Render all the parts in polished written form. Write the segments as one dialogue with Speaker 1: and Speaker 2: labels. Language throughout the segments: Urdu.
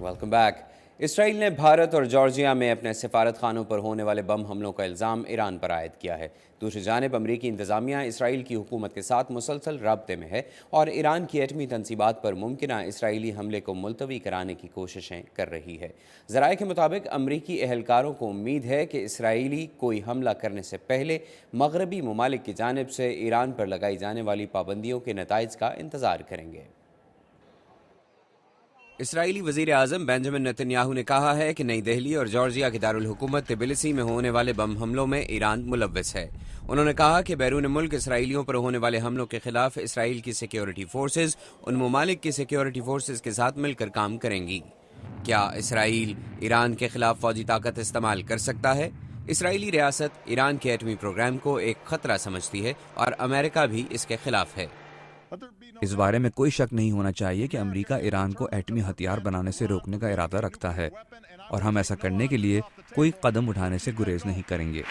Speaker 1: Welcome back. اسرائیل نے بھارت اور جارجیا میں اپنے سفارت خانوں پر ہونے والے بم حملوں کا الزام ایران پر عائد کیا ہے۔ دوسری جانب امریکی انتظامیہ اسرائیل کی حکومت کے ساتھ مسلسل رابطے میں ہے اور ایران کی ایٹمی تنصیبات پر ممکنہ اسرائیلی حملے کو ملتوی کرانے کی کوششیں کر رہی ہے۔ ذرائع کے مطابق امریکی اہلکاروں کو امید ہے کہ اسرائیلی کوئی حملہ کرنے سے پہلے مغربی ممالک کی جانب سے ایران پر لگائی جانے والی پابندیوں کے نتائج کا انتظار کریں گے۔ اسرائیلی وزیر اعظم بنجامن نیتن یاہو نے کہا ہے کہ نئی دہلی اور جارجیا کے دارالحکومت تبلیسی میں ہونے والے بم حملوں میں ایران ملوث ہے۔ انہوں نے کہا کہ بیرون ملک اسرائیلیوں پر ہونے والے حملوں کے خلاف اسرائیل کی سیکیورٹی فورسز ان ممالک کی سیکیورٹی فورسز کے ساتھ مل کر کام کریں گی۔ کیا اسرائیل ایران کے خلاف فوجی طاقت استعمال کر سکتا ہے؟ اسرائیلی ریاست ایران کے ایٹمی پروگرام کو ایک خطرہ سمجھتی ہے اور امریکہ بھی اس کے خلاف ہے۔
Speaker 2: اس بارے میں کوئی شک نہیں ہونا چاہیے کہ امریکہ ایران کو ایٹمی ہتھیار بنانے سے روکنے کا ارادہ رکھتا ہے اور ہم ایسا کرنے کے لیے کوئی قدم اٹھانے سے گریز نہیں کریں گے۔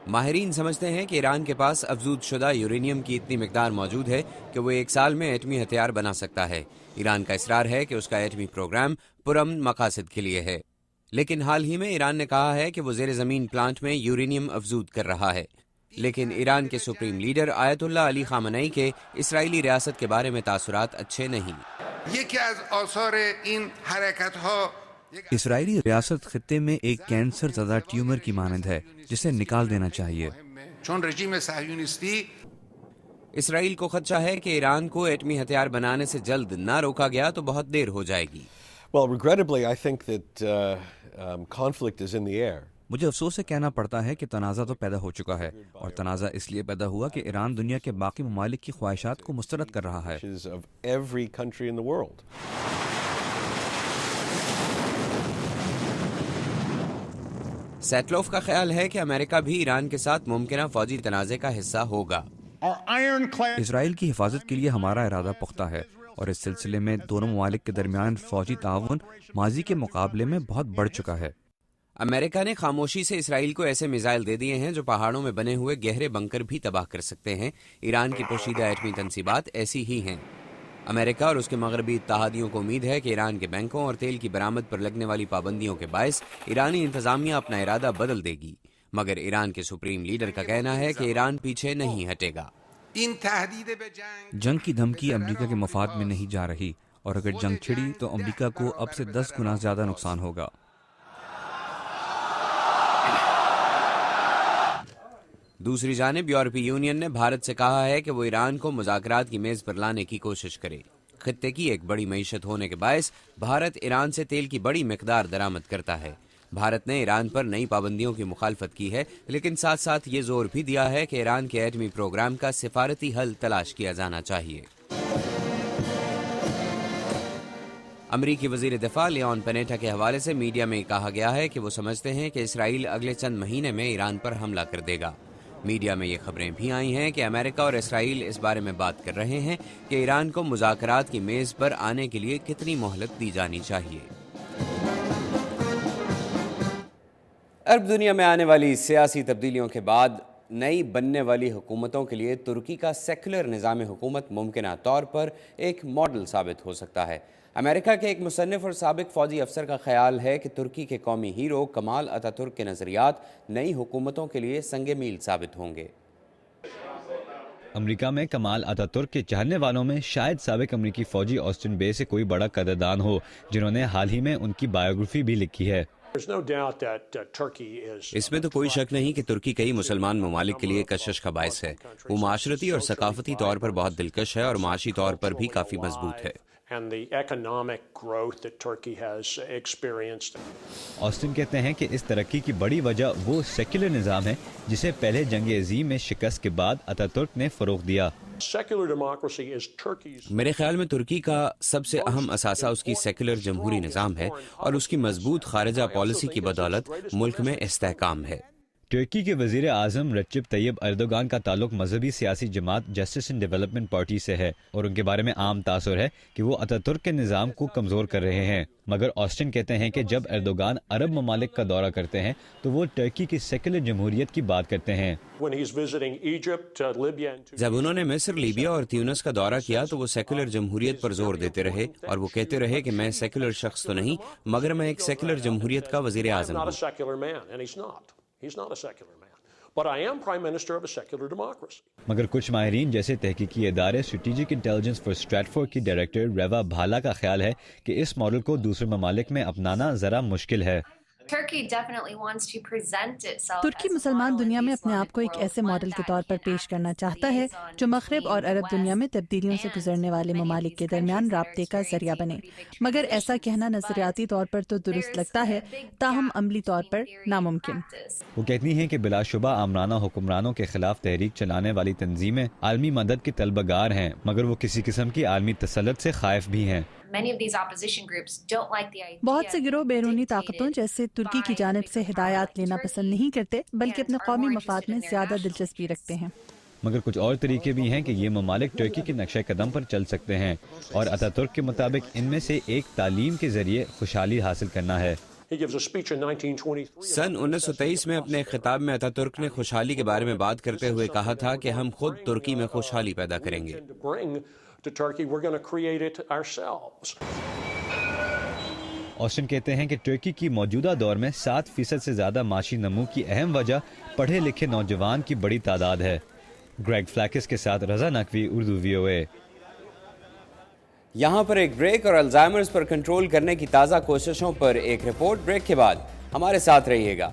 Speaker 1: ماہرین سمجھتے ہیں کہ ایران کے پاس افزود شدہ یورینیم کی اتنی مقدار موجود ہے کہ وہ ایک سال میں ایٹمی ہتھیار بنا سکتا ہے۔ ایران کا اصرار ہے کہ اس کا ایٹمی پروگرام پرامن مقاصد کے لیے ہے، لیکن حال ہی میں ایران نے کہا ہے کہ وہ زیر زمین پلانٹ میں یورینیم افزود کر رہا ہے۔ لیکن ایران کے سپریم لیڈر آیت اللہ علی خامنئی کے اسرائیلی ریاست کے بارے میں تاثرات اچھے نہیں۔
Speaker 2: اسرائیلی ریاست خطے میں ایک کینسر زدہ ٹیومر کی مانند ہے جسے نکال دینا چاہیے۔
Speaker 1: اسرائیل کو خدشہ ہے کہ ایران کو ایٹمی ہتھیار بنانے سے جلد نہ روکا گیا تو بہت دیر ہو جائے گی۔
Speaker 3: Well, regrettably, I think that conflict is in the air.
Speaker 2: مجھے افسوس سے کہنا پڑتا ہے کہ تنازع تو پیدا ہو چکا ہے، اور تنازع اس لیے پیدا ہوا کہ ایران دنیا کے باقی ممالک کی خواہشات کو مسترد کر رہا ہے۔
Speaker 3: Of every country in the world.
Speaker 1: سیٹلوف کا خیال ہے کہ امریکہ بھی ایران کے ساتھ ممکنہ فوجی تنازع کا حصہ ہوگا۔
Speaker 2: اسرائیل کی حفاظت کے لیے ہمارا ارادہ پختہ ہے، اور اس سلسلے میں دونوں ممالک کے درمیان فوجی تعاون ماضی کے مقابلے میں بہت بڑھ چکا ہے۔
Speaker 1: امریکہ نے خاموشی سے اسرائیل کو ایسے میزائل دے دیے ہیں جو پہاڑوں میں بنے ہوئے گہرے بنکر بھی تباہ کر سکتے ہیں۔ ایران کی پوشیدہ ایٹمی تنصیبات ایسی ہی ہیں۔ امریکہ اور اس کے مغربی اتحادیوں کو امید ہے کہ ایران کے بینکوں اور تیل کی برآمد پر لگنے والی پابندیوں کے باعث ایرانی انتظامیہ اپنا ارادہ بدل دے گی، مگر ایران کے سپریم لیڈر کا کہنا ہے کہ ایران پیچھے نہیں ہٹے گا۔
Speaker 2: جنگ کی دھمکی امریکہ کے مفاد میں نہیں جا رہی، اور اگر جنگ چھڑی تو امریکہ کو اب سے 10 گنا زیادہ نقصان ہوگا۔
Speaker 1: دوسری جانب یورپی یونین نے بھارت سے کہا ہے کہ وہ ایران کو مذاکرات کی میز پر لانے کی کوشش کرے۔ خطے کی ایک بڑی معیشت ہونے کے باعث بھارت ایران سے تیل کی بڑی مقدار درآمد کرتا ہے۔ بھارت نے ایران پر نئی پابندیوں کی مخالفت کی ہے، لیکن ساتھ ساتھ یہ زور بھی دیا ہے کہ ایران کے ایٹمی پروگرام کا سفارتی حل تلاش کیا جانا چاہیے۔ امریکی وزیر دفاع لیون پینیٹا کے حوالے سے میڈیا میں کہا گیا ہے کہ وہ سمجھتے ہیں کہ اسرائیل اگلے چند مہینے میں ایران پر حملہ کر دے گا۔ میڈیا میں یہ خبریں بھی آئی ہیں کہ امریکہ اور اسرائیل اس بارے میں بات کر رہے ہیں کہ ایران کو مذاکرات کی میز پر آنے کے لیے کتنی مہلت دی جانی چاہیے۔ عرب دنیا میں آنے والی سیاسی تبدیلیوں کے بعد نئی بننے والی حکومتوں کے لیے ترکی کا سیکولر نظام حکومت ممکنہ طور پر ایک ماڈل ثابت ہو سکتا ہے۔ امریکہ کے ایک مصنف اور سابق فوجی افسر کا خیال ہے کہ ترکی کے قومی ہیرو کمال اتا ترک کے نظریات نئی حکومتوں کے لیے سنگ میل ثابت ہوں گے۔
Speaker 4: امریکہ میں کمال اتا ترک کے چاہنے والوں میں شاید سابق امریکی فوجی آسٹن بے سے کوئی بڑا قدردان ہو، جنہوں نے حال ہی میں ان کی بایوگرافی بھی لکھی ہے۔
Speaker 1: اس میں تو کوئی شک نہیں کہ ترکی کئی مسلمان ممالک کے لیے کشش کا باعث ہے۔ وہ معاشرتی اور ثقافتی طور پر بہت دلکش ہے اور معاشی طور پر بھی کافی مضبوط ہے۔
Speaker 4: آسٹن کہتے ہیں کہ اس ترقی کی بڑی وجہ وہ سیکولر نظام ہے جسے پہلے جنگ عظیم میں شکست کے بعد اتا ترک نے فروغ دیا۔
Speaker 1: میرے خیال میں ترکی کا سب سے اہم اثاثہ اس کی سیکولر جمہوری نظام ہے اور اس کی مضبوط خارجہ پالیسی کی بدولت ملک میں استحکام ہے۔
Speaker 4: ترکی کے وزیر اعظم رجب طیب اردوغان کا تعلق مذہبی سیاسی جماعت جسٹس اینڈ ڈیولپمنٹ پارٹی سے ہے اور ان کے بارے میں عام تاثر ہے کہ وہ اتاتürk کے نظام کو کمزور کر رہے ہیں، مگر آسٹن کہتے ہیں کہ جب اردوغان عرب ممالک کا دورہ کرتے ہیں تو وہ ترکی کی سیکولر جمہوریت کی بات کرتے ہیں۔
Speaker 1: جب انہوں نے مصر، لیبیا اور تیونس کا دورہ کیا تو وہ سیکولر جمہوریت پر زور دیتے رہے اور وہ کہتے رہے کہ میں سیکولر شخص تو نہیں مگر میں ایک سیکولر جمہوریت کا وزیر اعظم ہوں۔
Speaker 4: مگر کچھ ماہرین جیسے تحقیقی ادارے اسٹریٹجک انٹیلیجنس فار اسٹریٹفورڈ کی ڈائریکٹر ریوا بھالا کا خیال ہے کہ اس ماڈل کو دوسرے ممالک میں اپنانا ذرا مشکل ہے۔
Speaker 5: ترکی مسلمان دنیا میں اپنے آپ کو ایک ایسے ماڈل کے طور پر پیش کرنا چاہتا ہے جو مغرب اور عرب دنیا میں تبدیلیوں سے گزرنے والے ممالک کے درمیان رابطے کا ذریعہ بنے، مگر ایسا کہنا نظریاتی طور پر تو درست لگتا ہے، تاہم عملی طور پر ناممکن۔
Speaker 4: وہ کہتی ہیں کہ بلا شبہ آمرانہ حکمرانوں کے خلاف تحریک چلانے والی تنظیمیں عالمی مدد کے طلبگار ہیں، مگر وہ کسی قسم کی عالمی تسلط سے خائف بھی ہیں۔
Speaker 5: بہت سے گروہ بیرونی طاقتوں جیسے ترکی کی جانب سے ہدایات لینا پسند نہیں کرتے بلکہ اپنے قومی مفاد میں زیادہ دلچسپی رکھتے ہیں۔
Speaker 4: مگر کچھ اور طریقے بھی ہیں کہ یہ ممالک ترکی کے نقشہ قدم پر چل سکتے ہیں، اور اتاتürk کے مطابق ان میں سے ایک تعلیم کے ذریعے خوشحالی حاصل کرنا ہے۔
Speaker 1: سن 1923 میں اپنے خطاب میں اتاتürk نے خوشحالی کے بارے میں بات کرتے ہوئے کہا تھا کہ ہم خود ترکی میں خوشحالی پیدا کریں گے۔
Speaker 4: آسٹن کہتے ہیں کہ ترکی کی موجودہ دور میں 7% سے زیادہ معاشی نمو کی اہم وجہ پڑھے لکھے نوجوان کی بڑی تعداد ہے۔ گریگ فلیکس کے ساتھ رضا نقوی، اردو VOA۔
Speaker 1: یہاں پر ایک بریک اور الزائمرز پر کنٹرول کرنے کی تازہ کوششوں پر ایک رپورٹ۔ بریک کے بعد ہمارے ساتھ رہیے گا۔